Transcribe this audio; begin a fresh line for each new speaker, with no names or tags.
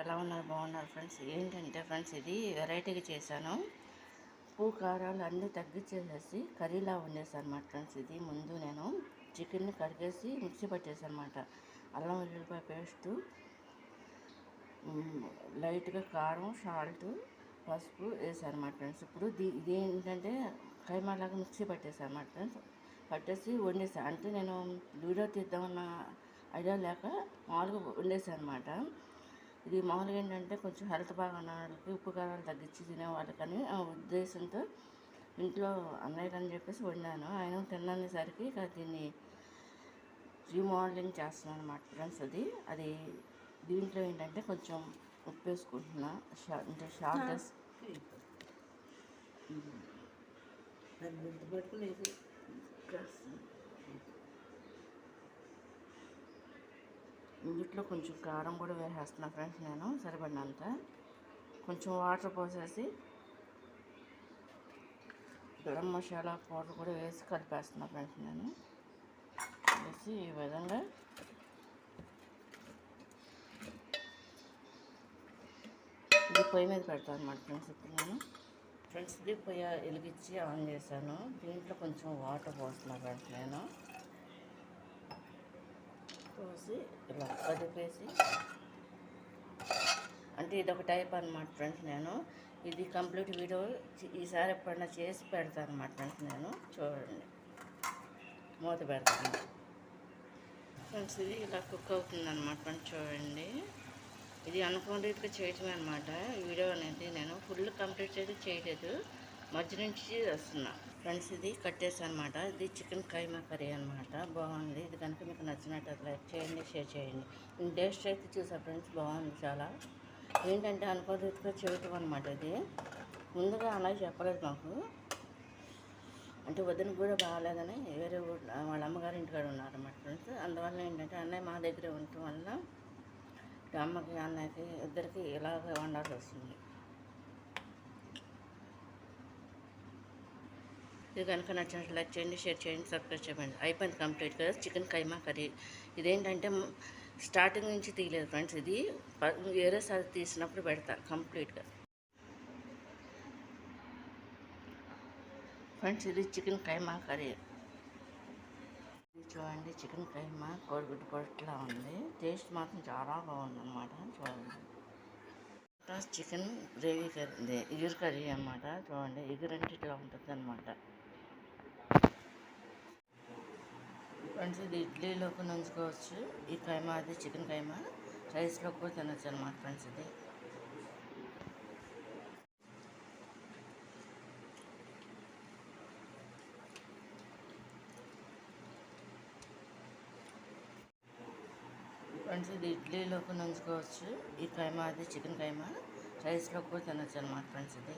ఎలా ఉన్నారు? బాగున్నారు ఫ్రెండ్స్. ఏంటంటే ఫ్రెండ్స్, ఇది వెరైటీగా చేశాను. ఉప్పు కారాలు అన్నీ తగ్గించేసేసి కర్రీలా వండేసాను అనమాట ఫ్రెండ్స్. ఇది ముందు నేను చికెన్ని కడిగేసి మిక్సీ పట్టేసాను అనమాట. అల్లం వెల్లుల్లిపాయ పేస్టు, లైట్గా కారం, సాల్ట్, పసుపు వేసాను అనమాట ఫ్రెండ్స్. ఇప్పుడు ఇది ఏంటంటే కైమాలాగా మిక్సీ పట్టేసాను అనమాట ఫ్రెండ్స్. పట్టేసి వండేసాను. అంటే నేను వీడియో తీద్దామన్న ఐడియా లేక మామూలుగా వండేసాను అనమాట. ఇది మామూలుగా ఏంటంటే కొంచెం హెల్త్ బాగున్న వాళ్ళకి ఉప్పు కారాలు తగ్గించి తినేవాళ్ళకని ఆ ఉద్దేశంతో ఇంట్లో అన్నయ్య అని చెప్పేసి వండాను. ఆయన తిన్నసరికి ఇక దీన్ని రీమోడలింగ్ చేస్తున్నాను అనమాట ఫ్రెండ్స్. అది దీంట్లో ఏంటంటే కొంచెం ఉప్పు వేసుకుంటున్నా, అంటే షార్ట్నెస్ ఇందులో కొంచెం కారం కూడా వేసేస్తున్నా ఫ్రెండ్స్. నేను సరిపడినంత కొంచెం వాటర్ పోసేసి గరం మసాలా పౌడర్ కూడా వేసి కలిపేస్తున్నా ఫ్రెండ్స్. నేను వేసి ఈ విధంగా ఇది పొయ్యి మీద పెడతాను అన్నమాట ఫ్రెండ్స్. ఇప్పుడు నేను ఫ్రెండ్స్ ఇది పొయ్యి వెలిగించి ఆన్ చేశాను. దీంట్లో కొంచెం వాటర్ పోస్తున్నాను ఫ్రెండ్స్. నేను పోసి ఇలా కదిపేసి, అంటే ఇదొక టైప్ అనమాట ఫ్రెండ్స్. నేను ఇది కంప్లీట్ వీడియో ఈసారి ఎప్పుడన్నా చేసి పెడతాను అనమాట ఫ్రెండ్స్. నేను చూడండి, మూత పెడతాను ఫ్రెండ్స్. ఇది ఇలా కుక్ అవుతుంది అనమాట ఫ్రెండ్స్. చూడండి, ఇది అనుకున్నట్టుగా చేయటమే అనమాట. వీడియో అనేది నేను ఫుల్ కంప్లీట్ అయితే చేయలేదు, మధ్య నుంచి వస్తున్నా ఫ్రెండ్స్. ఇది కట్టేసి అనమాట. ఇది చికెన్ కైమా కర్రీ అనమాట. బాగుంది. ఇది కనుక మీకు నచ్చినట్టు లైక్ చేయండి, షేర్ చేయండి. నేను టేస్ట్ అయితే చూసా ఫ్రెండ్స్, బాగుంది చాలా. ఏంటంటే అనుకోకుండా చేయటం అనమాట. ఇది ముందుగా అలా చెప్పలేదు మాకు, అంటే వదిన కూడా బాగాలేదని వేరే వాళ్ళ అమ్మగారి ఇంటికాడ ఉన్నారన్నమాట ఫ్రెండ్స్. అందువల్ల ఏంటంటే అన్నయ్య మా దగ్గరే ఉండటం వల్ల అమ్మకి అన్నయ్యకి ఇద్దరికి ఇలాగ వండాల్సి వస్తుంది. ఇది కనుక నచ్చినట్టు లైక్ చేయండి, షేర్ చేయండి, సబ్స్క్రైబ్ చేయండి. అయిపోయింది కంప్లీట్గా చికెన్ కైమా కర్రీ. ఇదేంటంటే స్టార్టింగ్ నుంచి తీయలేదు ఫ్రెండ్స్. ఇది వేరేసారి తీసినప్పుడు పెడతా కంప్లీట్గా ఫ్రెండ్స్. ఇది చికెన్ కైమా కర్రీ. చూడండి, చికెన్ కైమా కోడిగుడ్డు పొట్టులా ఉంది. టేస్ట్ మాత్రం చాలా బాగుంది అనమాట. చూడండి, చికెన్ గ్రేవీ కర్రీ, ఎగురు కర్రీ అనమాట. చూడండి, ఎగురు అంటే ఇట్లా ఉంటుంది అనమాట ఫ్రెండ్స్. ఇది ఇడ్లీలోకి నంచుకోవచ్చు. ఈ కైమా, అది చికెన్ కైమా రైస్లో కూడా తినచ్చు అనమాట ఫ్రెండ్స్. ఇది ఫ్రెండ్స్, ఇది ఇడ్లీలోకి నంచుకోవచ్చు. ఈ కైమా, అది చికెన్ కైమా రైస్లో కూడా తినచ్చు అనమాట ఫ్రెండ్స్. ఇది